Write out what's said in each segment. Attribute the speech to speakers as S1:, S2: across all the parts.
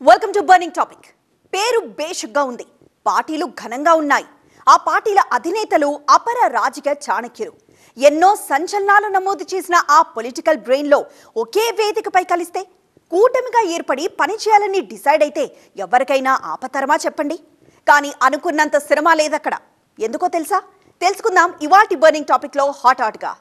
S1: Welcome to burning topic. పేరు బేషుగ్గా ఉంది, పార్టీలు ఘనంగా ఉన్నాయి. ఆ పార్టీల అధినేతలు అపర రాజకీయ చాణక్యులు. ఎన్నో సంచలనాలు నమోదు చేసిన ఆ పొలిటికల్ బ్రెయిన్లో ఒకే వేదికపై కలిస్తే కూటమిగా ఏర్పడి పనిచేయాలని డిసైడ్ అయితే ఎవరికైనా ఆపతరమా చెప్పండి. కానీ అనుకున్నంత సినిమా లేదక్కడ. ఎందుకో తెలుసా? తెలుసుకుందాం ఇవాల్టి బర్నింగ్ టాపిక్లో హాట్గా.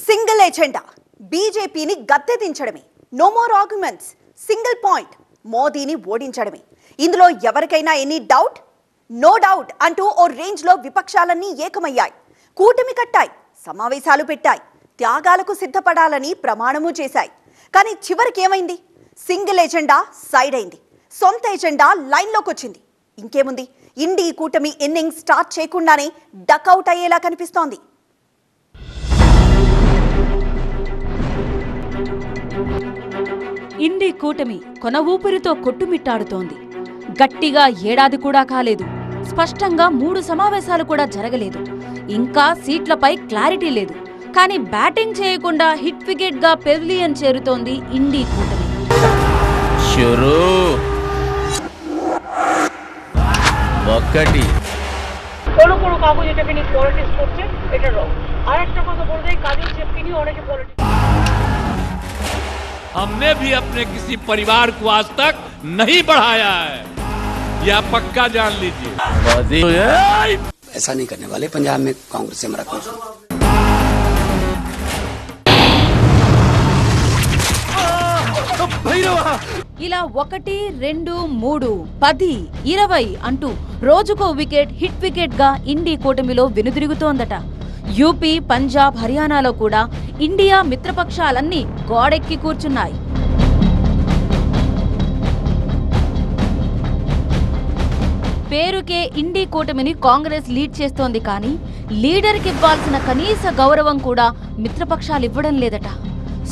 S1: సింగిల్ ఎజెండా, బీజేపీని గద్దెదించడమే. No more arguments, single point, మోదీని ఓడించడమే. ఇందులో ఎవరికైనా ఎనీ డౌట్? నో డౌట్ అంటూ ఓ రేంజ్లో విపక్షాలన్నీ ఏకమయ్యాయి, కూటమి కట్టాయి, సమావేశాలు పెట్టాయి, త్యాగాలకు సిద్ధపడాలని ప్రమాణము చేశాయి. కానీ చివరికి ఏమైంది? సింగిల్ ఎజెండా సైడ్ అయింది, సొంత ఎజెండా లైన్లోకి వచ్చింది. ఇంకేముంది, ఇండి కూటమి ఇన్నింగ్స్ స్టార్ట్ చేయకుండానే డక్అవుట్ అయ్యేలా కనిపిస్తోంది.
S2: ఇండి కూటమి కొన ఊపిరితో కొట్టుమిట్టాడుతోంది. గట్టిగా ఏడాది కూడా కాలేదు. స్పష్టంగా 3 సమావేశాలు కూడా జరగలేదు. ఇంకా సీట్లపై క్లారిటీ లేదు. కానీ బ్యాటింగ్ చేయకుండా హిట్ వికెట్ గా పెవిలియన్ చేరుతోంది ఇండి కూటమి.
S3: हमने भी अपने किसी परिवार को आज तक नहीं बढ़ाया है, यह पक्का जान लीजिए.
S4: ऐसा नहीं करने वाले. पंजाब में कांग्रेस से हमारा कुछ
S2: ఇలా 1, 2, 3, 10, 20 అంటూ రోజుకో వికెట్ హిట్ వికెట్ గా ఇండి కూటమిలో వెనుదిరుగుతోందట. యూపీ, పంజాబ్, హర్యానాలో కూడా ఇండియా మిత్రపక్షాలన్నీ గోడెక్కి కూర్చున్నాయి. పేరుకే ఇండి కూటమిని కాంగ్రెస్ లీడ్ చేస్తోంది. కానీ లీడర్కి ఇవ్వాల్సిన కనీస గౌరవం కూడా మిత్రపక్షాలు ఇవ్వడం లేదట.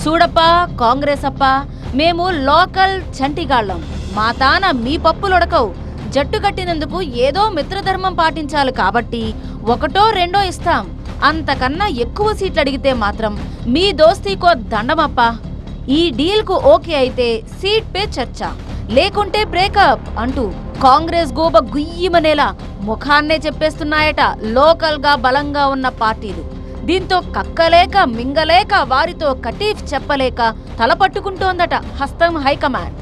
S2: చూడప్పా కాంగ్రెస్ అప్ప, మేము లోకల్ చంటిగాళ్లం, మా తాన మీ పప్పులొడకవు, జట్టు కట్టినందుకు ఏదో మిత్రధర్మం పాటించాలి కాబట్టి 1, 2 ఇస్తాం, అంతకన్నా ఎక్కువ సీట్లు అడిగితే మాత్రం మీ దోస్తీకో దండమప్ప. ఈ డీల్ కు ఓకే అయితే సీట్ పే చర్చ, లేకుంటే బ్రేకప్ అంటూ కాంగ్రెస్ గోబ గుయ్యమనేలా ముఖాన్నే చెప్పేస్తున్నాయట లోకల్ గా బలంగా ఉన్న పార్టీలు. దీంతో కక్కలేక మింగలేక వారితో కటీఫ్ చెప్పలేక తలపట్టుకుంటోందట హస్తం హైకమాండ్.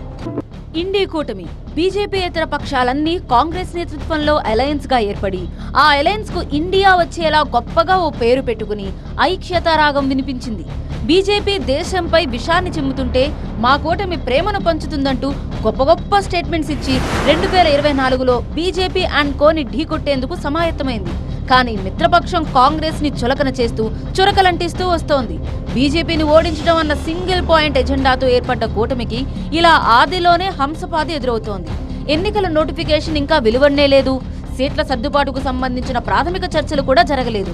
S2: ఇండి కూటమి బీజేపీయేతర పక్షాలన్నీ కాంగ్రెస్ నేతృత్వంలో అలయన్స్ గా ఏర్పడి ఆ అలయన్స్ కు ఇండియా వచ్చేలా గొప్పగా ఓ పేరు పెట్టుకుని ఐక్యతా రాగం వినిపించింది. బీజేపీ దేశంపై విషాన్ని చిమ్ముతుంటే మా కూటమి ప్రేమను పంచుతుందంటూ గొప్ప గొప్ప స్టేట్మెంట్స్ ఇచ్చి 2024లో బీజేపీ అండ్ కోని ఢీకొట్టేందుకు సమాయత్తమైంది. కానీ మిత్రపక్షం కాంగ్రెస్ ని చులకన చేస్తూ చురకలంటిస్తూ వస్తోంది. బీజేపీని ఓడించడం అన్న సింగిల్ పాయింట్ ఎజెండాతో ఏర్పడ్డ కూటమికి ఇలా ఆదిలోనే హంసపాది ఎదురవుతోంది. ఎన్నికల నోటిఫికేషన్ ఇంకా వెలువడనే లేదు. సీట్ల సర్దుబాటుకు సంబంధించిన ప్రాథమిక చర్చలు కూడా జరగలేదు.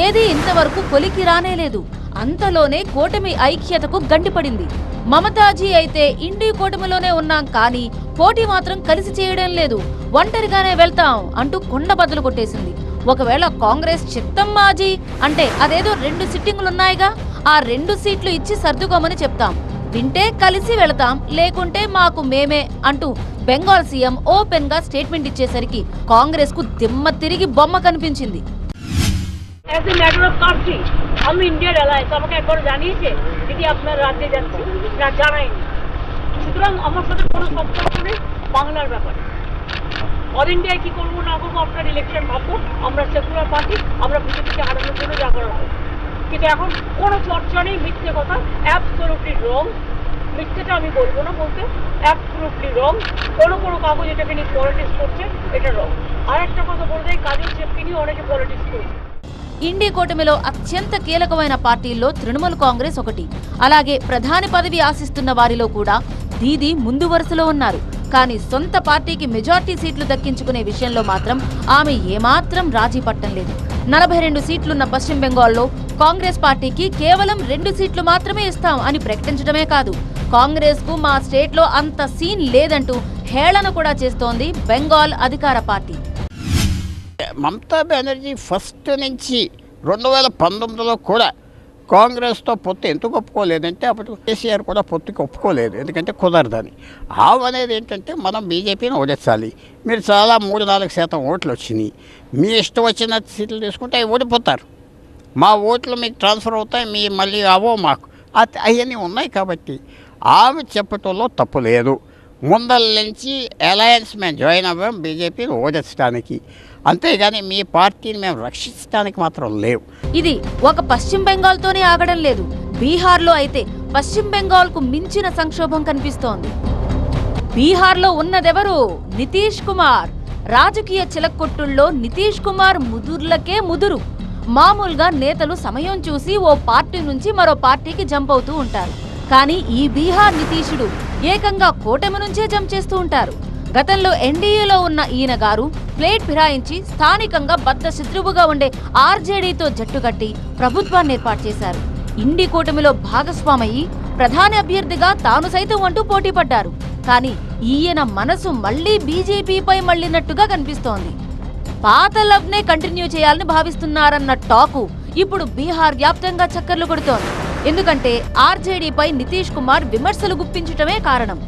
S2: ఏదీ ఇంతవరకు కొలికి రానేలేదు. అంతలోనే కూటమి ఐక్యతకు గండిపడింది. మమతాజీ అయితే ఇండి కూటమిలోనే ఉన్నాం కానీ పోటీ మాత్రం కలిసి చేయడం లేదు, ఒంటరిగానే వెళ్తాం అంటూ కొండ బదులు కొట్టేసింది. ఒకవేళ కాంగ్రెస్ చిత్తం మాజీ అంటే అదేదో 2 సిట్టింగులున్నాయిగా, ఆ 2 సీట్లు ఇచ్చి సర్దుకోమని చెప్తాం, వింటే కలిసి వెళతాం, లేకుంటే మాకు మేమే అంటూ బెంగాల్ సీఎం ఓపెన్ గా స్టేట్మెంట్ ఇచ్చేసరికి కాంగ్రెస్ కు దిమ్మ తిరిగి బొమ్మ కనిపించింది.
S5: हम इंडिया एलायंस আমাকে একবার জানিয়েছে দিদি আপনার রাজ্যে যাচ্ছি না জানাইনি, সুতরাং আমার সাথে কোনো সম্পর্ক নেই বাংলার ব্যাপারে। অল ইন্ডিয়ায় কি করবো না করবো আপনার ইলেকশন ভাববো, আমরা সেকুলার পার্টি, আমরা বিজেপিকে হারানোর জন্য যা করা হবে। কিন্তু এখন কোনো চর্চা নেই, মিথ্যে কথা, অ্যাবসলিউটলি রং। মিথ্যেটা আমি বলবো না, বলতে অ্যাবসলিউটলি রং। কোনো কাগজ এটাকে নিয়ে পলিটিক্স করছে, এটা রং। আর একটা কথা বলতে এই কাজের চেপকে নিয়ে অনেকে পলিটিক্স করছে।
S2: ఇండి కూటమిలో అత్యంత కీలకమైన పార్టీల్లో తృణమూల్ కాంగ్రెస్ ఒకటి. అలాగే ప్రధాని పదవి ఆశిస్తున్న వారిలో కూడా దీదీ ముందు వరుసలో ఉన్నారు. కానీ సొంత పార్టీకి మెజార్టీ సీట్లు దక్కించుకునే విషయంలో మాత్రం ఆమె ఏమాత్రం రాజీ పట్టం లేదు. 42 సీట్లున్న పశ్చిమ బెంగాల్లో కాంగ్రెస్ పార్టీకి కేవలం 2 సీట్లు మాత్రమే ఇస్తాం అని ప్రకటించడమే కాదు, కాంగ్రెస్ కు మా స్టేట్ లో అంత సీన్ లేదంటూ హేళన కూడా చేస్తోంది బెంగాల్ అధికార పార్టీ.
S6: మమతా బెనర్జీ ఫస్ట్ నుంచి 2019లో కూడా కాంగ్రెస్తో పొత్తు ఎందుకు ఒప్పుకోలేదంటే అప్పుడు కేసీఆర్ కూడా పొత్తుకి ఒప్పుకోలేదు, ఎందుకంటే కుదరదని. అనేది ఏంటంటే మనం బీజేపీని ఓడించాలి, మీరు చాలా 3-4% ఓట్లు వచ్చినాయి, మీ ఇష్టం వచ్చిన సీట్లు తీసుకుంటే అవి ఓడిపోతారు, మా ఓట్లు మీకు ట్రాన్స్ఫర్ అవుతాయి, మీ మళ్ళీ అవో మాకు అవన్నీ ఉన్నాయి. కాబట్టి ఆమె చెప్పటంలో తప్పు లేదు. ముందల నుంచి అలయన్స్ మేము జాయిన్ అవ్వాం బీజేపీని ఓడించడానికి, అంతేగాని మీ పార్టీని మేము రక్షించడానికి మాత్రం లేవు.
S2: ఇది ఒక పశ్చిమ బెంగాల్తోనే ఆగడం లేదు. బీహార్లో అయితే పశ్చిమ బెంగాల్కు మించిన సంక్షోభం కనిపిస్తోంది. బీహార్లో ఉన్నదెవరు? నితీష్ కుమార్. రాజకీయ చిలక్కొట్టుల్లో నితీష్ కుమార్ ముదుర్లకే ముదురు. మామూలుగా నేతలు సమయం చూసి ఓ పార్టీ నుంచి మరో పార్టీకి జంప్ అవుతూ ఉంటారు. కానీ ఈ బీహార్ నితీషుడు ఏకంగా కూటమి నుంచే జంప్ చేస్తూ ఉంటారు. గతంలో ఎన్డీఏలో ఉన్న ఈయన గారు ప్లేట్ ఫిరాయించి స్థానికంగా బద్ద శత్రువుగా ఉండే ఆర్జేడీతో జట్టుకట్టి ప్రభుత్వాన్ని ఏర్పాటు చేశారు. ఇండి కూటమిలో భాగస్వామయ్యి ప్రధాని అభ్యర్థిగా తాను సైతం అంటూ పోటీ పడ్డారు. కానీ ఈయన మనసు మళ్లీ బీజేపీపై మళ్లినట్టుగా కనిపిస్తోంది. పాత లవ్నే కంటిన్యూ చేయాలని భావిస్తున్నారన్న టాకు ఇప్పుడు బీహార్ వ్యాప్తంగా చక్కర్లు కొడుతోంది. ఎందుకంటే ఆర్జేడీపై నితీష్ కుమార్ విమర్శలు గుప్పించటమే కారణం.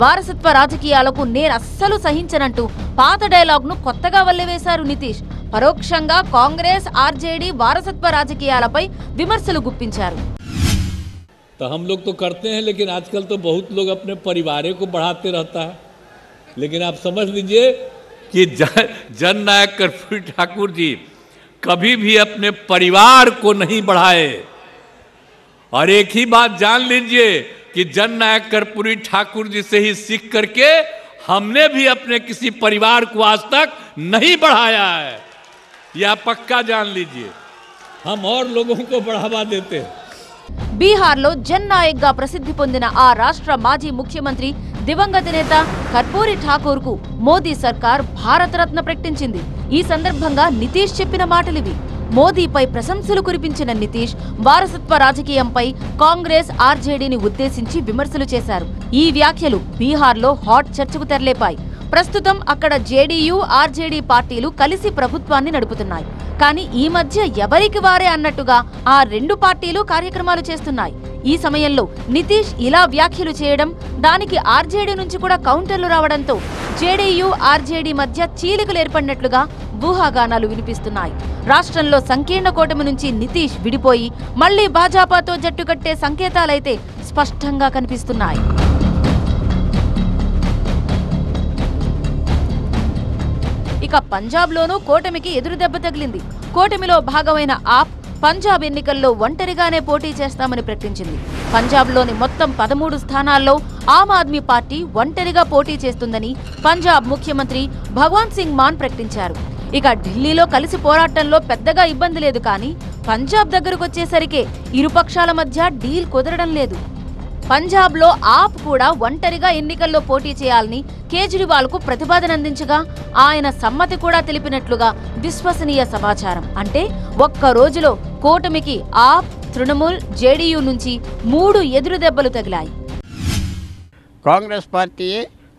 S2: వారసత్వ రాజకీయాలకు నేను అస్సలు సహించనంటూ పాత డైలాగ్ను కొత్తగా వల్లెవేశారు నితీష్. పరోక్షంగా కాంగ్రెస్ ఆర్జేడీ వారసత్వ రాజకీయాలపై విమర్శలు గుప్పించారు.
S3: तो हम लोग तो करते हैं, लेकिन आजकल तो बहुत लोग अपने परिवारों को बढ़ाते रहता है। लेकिन आप समझ लीजिए कि जननायक कर्पूरी ठाकुर जी कभी भी अपने परिवार को नहीं बढ़ाए। और एक ही बात जान लीजिए कि जननायक कर्पूरी ठाकुर जी से ही सीख करके हमने भी अपने किसी परिवार को आज तक नहीं बढ़ाया है, यह पक्का जान लीजिए। हम और लोगों को बढ़ावा देते हैं।
S2: బీహార్లో జన్ నాయక్ గా ప్రసిద్ధి పొందిన ఆ రాష్ట్ర మాజీ ముఖ్యమంత్రి దివంగత నేత కర్పూరి ఠాకూర్ కు మోదీ సర్కార్ భారతరత్న ప్రకటించింది. ఈ సందర్భంగా నితీష్ చెప్పిన మాటలివి. మోదీపై ప్రశంసలు కురిపించిన నితీష్ వారసత్వ రాజకీయంపై కాంగ్రెస్ ఆర్జేడీని ఉద్దేశించి విమర్శలు చేశారు. ఈ వ్యాఖ్యలు బీహార్లో హాట్ చర్చకు తెరలేపాయి. ప్రస్తుతం అక్కడ జేడీయూ ఆర్జేడీ పార్టీలు కలిసి ప్రభుత్వాన్ని నడుపుతున్నాయి. కానీ ఈ మధ్య ఎవరికి వారే అన్నట్టుగా ఆ రెండు పార్టీలు కార్యక్రమాలు చేస్తున్నాయి. ఈ సమయంలో నితీష్ ఇలా వ్యాఖ్యలు చేయడం, దానికి ఆర్జేడీ నుంచి కూడా కౌంటర్లు రావడంతో జేడీయూ ఆర్జేడీ మధ్య చీలికలు ఏర్పడినట్లుగా ఊహాగానాలు వినిపిస్తున్నాయి. రాష్ట్రంలో సంకీర్ణ కూటమి నుంచి నితీష్ విడిపోయి మళ్లీ భాజపాతో జట్టు కట్టే సంకేతాలైతే స్పష్టంగా కనిపిస్తున్నాయి. ఇక పంజాబ్లోనూ కూటమికి ఎదురు దెబ్బ తగిలింది. కూటమిలో భాగమైన ఆప్ పంజాబ్ ఎన్నికల్లో ఒంటరిగానే పోటీ చేస్తామని ప్రకటించింది. పంజాబ్లోని మొత్తం 13 స్థానాల్లో ఆమ్ ఆద్మీ పార్టీ ఒంటరిగా పోటీ చేస్తుందని పంజాబ్ ముఖ్యమంత్రి భగవంత్ సింగ్ మాన్ ప్రకటించారు. ఇక ఢిల్లీలో కలిసి పోరాటంలో పెద్దగా ఇబ్బంది లేదు. కానీ పంజాబ్ దగ్గరకు వచ్చేసరికి ఇరుపక్షాల మధ్య డీల్ కుదరడం లేదు. పంజాబ్లో ఆప్ కూడా ఒంటరిగా ఎన్నికల్లో పోటీ చేయాలని కేజ్రీవాల్ కు ప్రతిపాదన అందించగా ఆయన సమ్మతి కూడా తెలిపినట్లుగా విశ్వసనీయ సమాచారం. అంటే ఒక్క రోజులో కూటమికి ఆప్, తృణమూల్, జేడీయూ నుంచి 3 ఎదురు దెబ్బలు తగిలాయి.
S6: కాంగ్రెస్ పార్టీ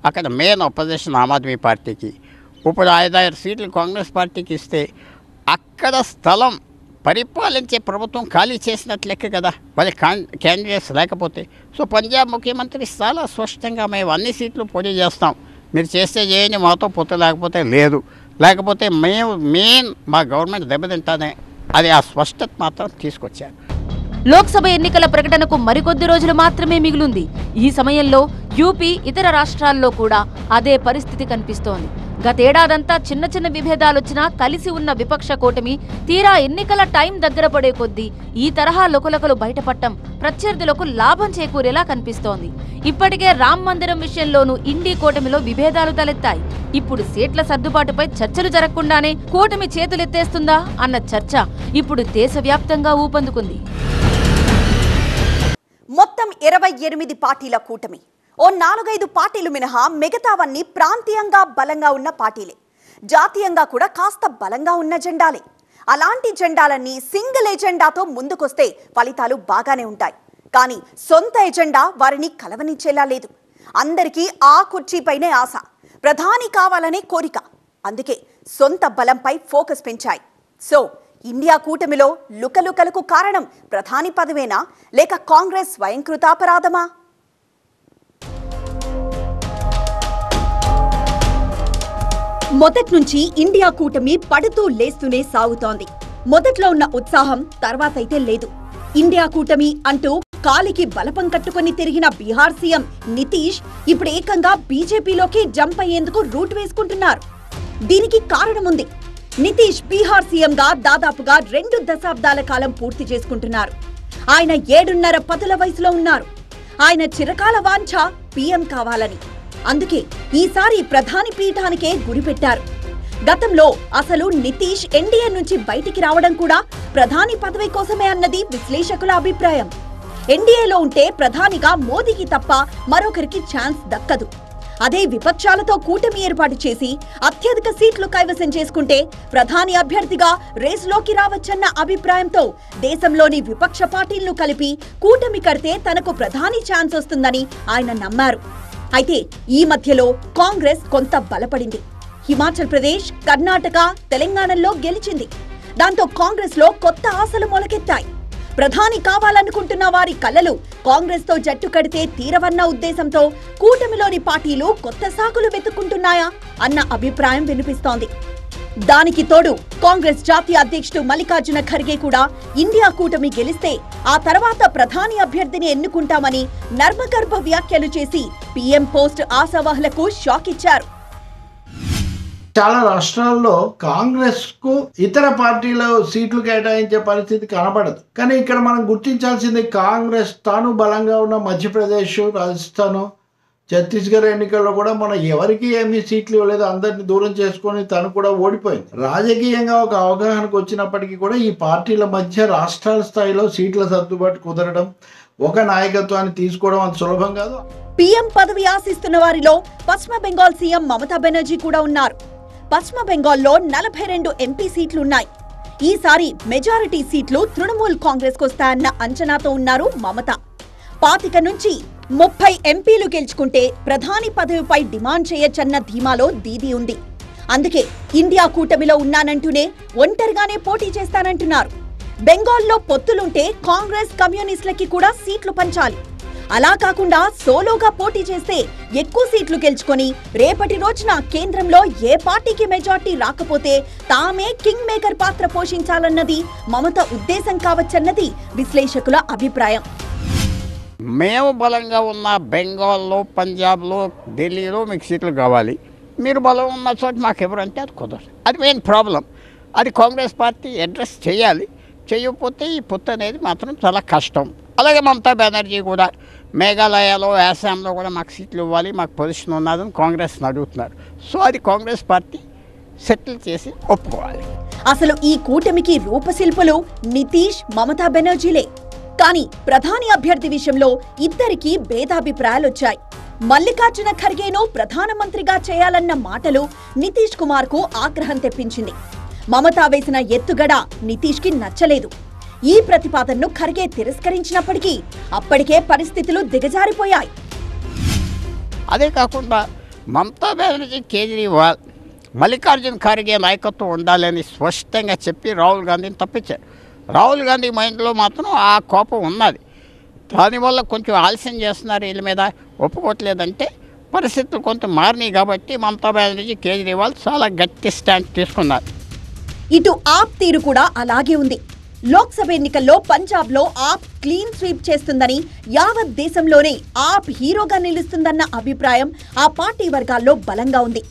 S6: అక్కడ మెయిన్ అపోజిషన్ ఆమ్ ఆద్మీ పార్టీకి, ఇప్పుడు 5 సీట్లు కాంగ్రెస్ పార్టీకి ఇస్తే అక్కడ స్థలం పరిపాలించే ప్రభుత్వం ఖాళీ చేసినట్లు లెక్క కదా, మరి క్యాండిడేట్స్ లేకపోతే. సో పంజాబ్ ముఖ్యమంత్రి చాలా స్పష్టంగా మేము అన్ని సీట్లు పోటీ చేస్తాం, మీరు చేస్తే చేయండి, మాతో పొత్తు లేకపోతే లేదు, లేకపోతే మేము మెయిన్ మా గవర్నమెంట్ దెబ్బతింటానే, అది ఆ స్పష్టత మాత్రం తీసుకొచ్చారు.
S2: లోక్సభ ఎన్నికల ప్రకటనకు మరికొద్ది రోజులు మాత్రమే మిగిలింది. ఈ సమయంలో యూపీ, ఇతర రాష్ట్రాల్లో కూడా అదే పరిస్థితి కనిపిస్తోంది. గతేడాదంతా చిన్న చిన్న విభేదాలొచ్చినా కలిసి ఉన్న విపక్ష కూటమి తీరా ఎన్నికల టైం దగ్గర పడే కొద్దీ ఈ తరహా లొకలొకలు బయటపడటం ప్రత్యర్థులకు లాభం చేకూరేలా కనిపిస్తోంది. ఇప్పటికే రామ్ మందిరం విషయంలోనూ ఇండీ కూటమిలో విభేదాలు తలెత్తాయి. ఇప్పుడు సీట్ల సర్దుబాటుపై చర్చలు జరగకుండానే కూటమి చేతులెత్తేస్తుందా అన్న చర్చ ఇప్పుడు దేశవ్యాప్తంగా ఊపందుకుంది.
S1: మొత్తం 28 పార్టీల కూటమి. ఓ 4-5 పార్టీలు మినహా మిగతావన్నీ ప్రాంతీయంగా బలంగా ఉన్న పార్టీలే. జాతీయంగా కూడా కాస్త బలంగా ఉన్న జెండాలే. అలాంటి జెండాలన్నీ సింగిల్ ఎజెండాతో ముందుకొస్తే ఫలితాలు బాగానే ఉంటాయి. కానీ సొంత ఎజెండా వారిని కలవనిచ్చేలా లేదు. అందరికీ ఆ కుర్చీపైనే ఆశ, ప్రధాని కావాలనే కోరిక. అందుకే సొంత బలంపై ఫోకస్ పెంచాయి. సో ఇండియా కూటమిలో లుకలుకలకు కారణం ప్రధాని పదవేనా లేక కాంగ్రెస్ స్వయంకృతాపరాధమా? మొదటి నుంచి ఇండియా కూటమి పడుతూ లేస్తూనే సాగుతోంది. మొదట్లో ఉన్న ఉత్సాహం తర్వాతైతే లేదు. ఇండియా కూటమి అంటూ కాలికి బలపం కట్టుకుని తిరిగిన బీహార్ సీఎం నితీష్ ఇప్పుడు ఏకంగా బీజేపీలోకి జంప్ అయ్యేందుకు రూట్ వేసుకుంటున్నారు. దీనికి కారణముంది. నితీష్ బీహార్ సీఎంగా దాదాపుగా 2 దశాబ్దాల కాలం పూర్తి చేసుకుంటున్నారు. ఆయన 7.5 పదుల వయసులో ఉన్నారు. ఆయన చిరకాల వాంఛ పీఎం కావాలని. అందుకే ఈసారి ప్రధాని పీఠానికే గురిపెట్టారు. గతంలో అసలు నితీష్ ఎన్డీఏ నుంచి బయటికి రావడం కూడా ప్రధాని పదవి కోసమే అన్నది విశ్లేషకుల అభిప్రాయం. ఎన్డీఏలో ఉంటే ప్రధానిగా మోదీకి తప్ప మరొకరికి ఛాన్స్ దక్కదు. అదే విపక్షాలతో కూటమి ఏర్పాటు చేసి అత్యధిక సీట్లు కైవసం చేసుకుంటే ప్రధాని అభ్యర్థిగా రేసులోకి రావచ్చన్న అభిప్రాయంతో దేశంలోని విపక్ష పార్టీలను కలిపి కూటమి కడితే తనకు ప్రధాని ఛాన్స్ వస్తుందని ఆయన నమ్మారు. అయితే ఈ మధ్యలో కాంగ్రెస్ కొంత బలపడింది. హిమాచల్ ప్రదేశ్, కర్ణాటక, తెలంగాణలో గెలిచింది. దాంతో కాంగ్రెస్ లో కొత్త ఆశలు మొలకెత్తాయి. ప్రధాని కావాలనుకుంటున్న వారి కలలు కాంగ్రెస్ తో జట్టు కడితే తీరవన్న ఉద్దేశంతో కూటమిలోని పార్టీలు కొత్త సాకులు వెతుక్కుంటున్నాయా అన్న అభిప్రాయం వినిపిస్తోంది. దానికి తోడు కాంగ్రెస్ జాతీయ అధ్యక్షుడు మల్లికార్జున ఖర్గే కూడా ఇండియా కూటమి గెలిస్తే ఆ తర్వాత ప్రధాని అభ్యర్థిని ఎన్నుకుంటామని నర్మగర్భ వ్యాఖ్యలు చేసి పీఎం పోస్ట్ ఆశావాహులకు షాక్ ఇచ్చారు.
S7: చాలా రాష్ట్రాల్లో కాంగ్రెస్ కు ఇతర పార్టీల సీట్లు కేటాయించే పరిస్థితి కనబడదు. కానీ ఇక్కడ మనం గుర్తించాల్సింది కాంగ్రెస్ తాను బలంగా ఉన్న మధ్యప్రదేశ్, రాజస్థాన్, ఛత్తీస్గఢ్ ఎన్నికల్లో కూడా మనం ఎవరికి ఏమీ సీట్లు ఇవ్వలేదు. అందరిని దూరం చేసుకొని తను కూడా ఓడిపోయింది. రాజకీయంగా ఒక అవగాహనకు వచ్చినప్పటికీ కూడా ఈ పార్టీల మధ్య రాష్ట్రాల స్థాయిలో సీట్ల సర్దుబాటు కుదరడం, ఒక నాయకత్వాన్ని తీసుకోవడం అంత సులభం కాదు.
S1: పీఎం పదవి ఆశిస్తున్న వారిలో పశ్చిమ బెంగాల్ సీఎం మమతా బెనర్జీ కూడా ఉన్నారు. పశ్చిమ బెంగాల్లో 42 ఎంపీ సీట్లున్నాయి. ఈసారి మెజారిటీ సీట్లు తృణమూల్ కాంగ్రెస్ కొస్తాయన్న అంచనాతో ఉన్నారు మమత. 25 నుంచి 30 ఎంపీలు గెలుచుకుంటే ప్రధాని పదవిపై డిమాండ్ చేయొచ్చన్న ధీమాలో దీదీ ఉంది. అందుకే ఇండియా కూటమిలో ఉన్నానంటూనే ఒంటరిగానే పోటీ చేస్తానంటున్నారు. బెంగాల్లో పొత్తులుంటే కాంగ్రెస్, కమ్యూనిస్టులకి కూడా సీట్లు పంచాలి. అలా కాకుండా సోలోగా పోటీ చేస్తే ఎక్కువ సీట్లు గెలుచుకొని రేపటి రోజున కేంద్రంలో ఏ పార్టీకి మెజార్టీ రాకపోతే తామే కింగ్ మేకర్ పాత్ర పోషించాలన్నది మమత ఉద్దేశం కావచ్చన్నది విశ్లేషకుల అభిప్రాయం.
S6: మేము బలంగా ఉన్న బెంగాల్లో, పంజాబ్లో, ఢిల్లీలో మీకు సీట్లు కావాలి. మీరు బలం ఉన్న చోట మాకు ఎవరంటే అది కుదరదు. అది మెయిన్ ప్రాబ్లం. అది కాంగ్రెస్ పార్టీ అడ్రస్ చేయాలి. చేయకపోతే ఈ పొత్తు అనేది మాత్రం చాలా కష్టం. అలాగే మమతా బెనర్జీ కూడా మేఘాలయలో, అస్సాంలో కూడా మాకు సీట్లు ఇవ్వాలి, మాకు పొజిషన్ ఉన్నదని కాంగ్రెస్ని అడుగుతున్నారు. సో అది కాంగ్రెస్ పార్టీ సెటిల్ చేసి ఒప్పుకోవాలి.
S1: అసలు ఈ కూటమికి రూపశిల్పులు నితీష్, మమతా బెనర్జీలే. కానీ ప్రధాని అభ్యర్థి విషయంలో ఇద్దరికీ భేదాభిప్రాయాలొచ్చాయి. మల్లికార్జున ఖర్గేను ప్రధానమంత్రిగా చేయాలన్న మాటలు నితీష్ కుమార్ కు ఆగ్రహం తెప్పించింది. మమతా వేసిన ఎత్తుగడ నితీష్ కి నచ్చలేదు. ఈ ప్రతిపాదనను ఖర్గే తిరస్కరించినప్పటికీ అప్పటికే పరిస్థితులు దిగజారిపోయాయి.
S6: అదే కాకుండా మమతా బెనర్జీ, కేజ్రీవాల్, మల్లికార్జున ఖర్గే నాయకత్వం ఉండాలని స్పష్టంగా చెప్పి రాహుల్ గాంధీని తప్పించారు. రాహుల్ గాంధీ మైండ్లో మాత్రం ఆ కోపం ఉన్నది. దానివల్ల కొంచెం ఆలస్యం చేస్తున్నారు. వీళ్ళ మీద ఒప్పుకోవట్లేదంటే పరిస్థితులు కొంత మారినాయి. కాబట్టి మమతా బెనర్జీ, కేజ్రీవాల్ చాలా గట్టి స్టాండ్ తీసుకున్నారు.
S1: ఇటు ఆప్ తీరు కూడా అలాగే ఉంది. లోక్సభ ఎన్నికల్లో పంజాబ్లో ఆప్ క్లీన్ స్వీప్ చేస్తుందని, యావత్ దేశంలోనే ఆప్ హీరోగా నిలుస్తుందన్న అభిప్రాయం ఆ పార్టీ వర్గాల్లో బలంగా ఉంది.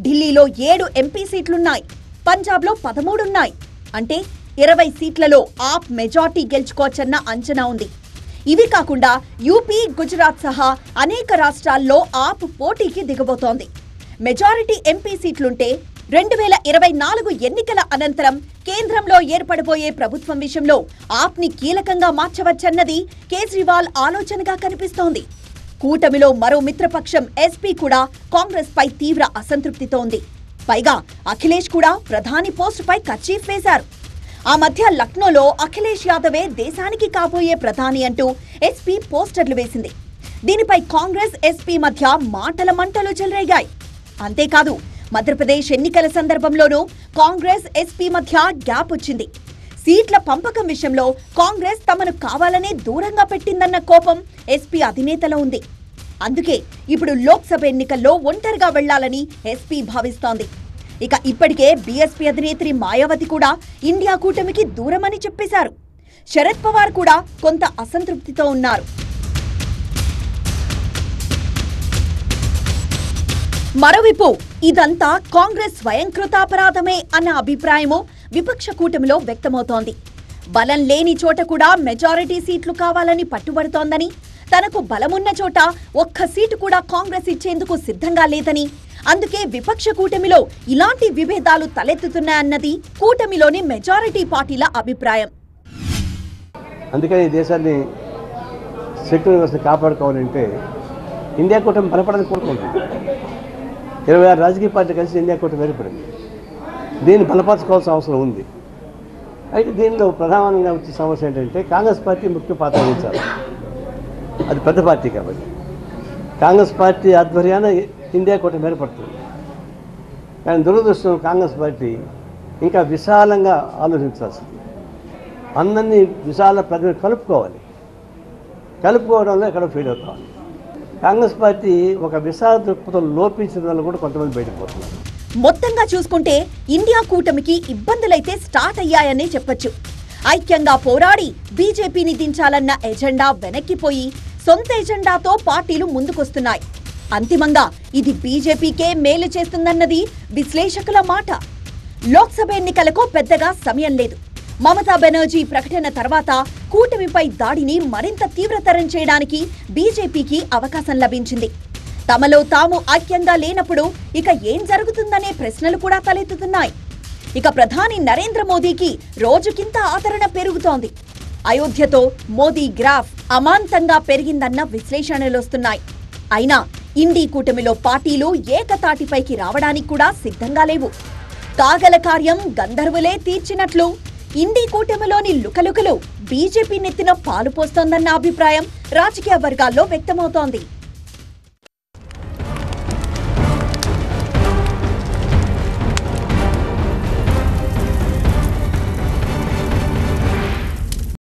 S1: ఢిల్లీలో 7 ఎంపీ సీట్లున్నాయి. పంజాబ్లో 13 ఉన్నాయి. అంటే 20 సీట్లలో ఆప్ మెజార్టీ గెలుచుకోవచ్చన్న అంచనా ఉంది. ఇవి కాకుండా యూపీ, గుజరాత్ సహా అనేక రాష్ట్రాల్లో ఆప్ పోటీకి దిగబోతోంది. మెజారిటీ ఎంపీ సీట్లుంటే 2024 ఎన్నికల అనంతరం కేంద్రంలో ఏర్పడబోయే ప్రభుత్వం విషయంలో ఆప్ని కీలకంగా మార్చవచ్చన్నది కేజ్రీవాల్ ఆలోచనగా కనిపిస్తోంది. కూటమిలో మరో మిత్రపక్షం ఎస్పీ కూడా కాంగ్రెస్ పై తీవ్ర అసంతృప్తితో ఉంది. పైగా అఖిలేష్ కూడా ప్రధాని పోస్టుపై కర్చీఫ్ వేశారు. ఆ మధ్య లక్నోలో అఖిలేష్ యాదవే దేశానికి కాబోయే ప్రధాని అంటూ ఎస్పీ పోస్టర్లు వేసింది. దీనిపై కాంగ్రెస్, ఎస్పీ మధ్య మాటల మంటలు చెలరేగాయి. అంతేకాదు మధ్యప్రదేశ్ ఎన్నికల సందర్భంలోనూ కాంగ్రెస్ ఎస్పీ మధ్య గ్యాప్ వచ్చింది. సీట్ల పంపకం విషయంలో కాంగ్రెస్ తమను కావాలనే దూరంగా పెట్టిందన్న కోపం ఎస్పీ అధినేతలో ఉంది. అందుకే ఇప్పుడు లోక్సభ ఎన్నికల్లో ఒంటరిగా వెళ్లాలని ఎస్పీ భావిస్తోంది. ఇక ఇప్పటికే బీఎస్పీ అధినేత్రి మాయావతి కూడా ఇండియా కూటమికి దూరమని చెప్పేశారు. శరద్ పవార్ కూడా కొంత అసంతృప్తితో ఉన్నారు. మరోవైపు ఇదంతా కాంగ్రెస్ స్వయంకృతాపరాధమే అన్న అభిప్రాయమో విపక్ష కూటమిలో వ్యక్తమవుతోంది. బలం లేని చోట కూడా మెజారిటీ సీట్లు కావాలని పట్టుబడుతోందని, తనకు బలమున్న చోట ఒక్క సీటు కూడా కాంగ్రెస్ ఇచ్చేందుకు సిద్ధంగా లేదని, అందుకే విపక్ష కూటమిలో ఇలాంటి విభేదాలు తలెత్తుతున్నాయన్నది కూటమిలోని మెజారిటీ పార్టీల అభిప్రాయం.
S8: అందుకని దేశాన్ని సెక్యులర్ వ్యవస్థ కాపాడుకోవాలంటే ఇండియా కూటమి బలపడాలని కోరుకుంటుంది. 26 రాజకీయ పార్టీ కలిసి ఇండియా కూటమి ఏర్పడింది. దీన్ని బలపరచుకోవాల్సిన అవసరం ఉంది. అయితే దీనిలో ప్రధానంగా వచ్చే సమస్య ఏంటంటే కాంగ్రెస్ పార్టీ ముఖ్య పాత్ర వహించాలి. అది పెద్ద పార్టీ కాబట్టి కాంగ్రెస్ పార్టీ ఆధ్వర్యాన ఇండియా కూటమి ఏర్పడుతుంది. కానీ దురదృష్టం కాంగ్రెస్ పార్టీ ఇంకా విశాలంగా ఆలోచించాల్సింది. అందరినీ విశాల ప్రజలు కలుపుకోవడంలో ఎక్కడ ఫెయిల్ అవుతాం. కాంగ్రెస్ పార్టీ ఒక విశాల దృక్పథం లోపించడం వల్ల కూడా కొంతమంది బయటపోతున్నారు.
S1: మొత్తంగా చూసుకుంటే ఇండియా కూటమికి ఇబ్బందులైతే స్టార్ట్ అయ్యాయనే చెప్పొచ్చు. ఐక్యంగా పోరాడి బీజేపీని దించాలన్న ఎజెండా వెనక్కిపోయి సొంత ఎజెండాతో పార్టీలు ముందుకొస్తున్నాయి. అంతిమంగా ఇది బీజేపీకే మేలు చేస్తుందన్నది విశ్లేషకుల మాట. లోక్సభ ఎన్నికలకు పెద్దగా సమయం లేదు. మమతా బెనర్జీ ప్రకటన తర్వాత కూటమిపై దాడిని మరింత తీవ్రతరం చేయడానికి బీజేపీకి అవకాశం లభించింది. తమలో తాము ఐక్యంగా లేనప్పుడు ఇక ఏం జరుగుతుందనే ప్రశ్నలు కూడా తలెత్తుతున్నాయి. ఇక ప్రధాని నరేంద్ర మోదీకి రోజుకింత ఆదరణ పెరుగుతోంది. అయోధ్యతో మోదీ గ్రాఫ్ అమాంతంగా పెరిగిందన్న విశ్లేషణలొస్తున్నాయి. అయినా ఇండీ కూటమిలో పార్టీలు ఏకతాటిపైకి రావడానికి కూడా సిద్ధంగా లేవు. కాగల కార్యం గంధర్వులే తీర్చినట్లు ఇండీ కూటమిలోని లుకలుకలు బీజేపీ నెత్తిన పాలు పోస్తోందన్న అభిప్రాయం రాజకీయ వర్గాల్లో వ్యక్తమవుతోంది.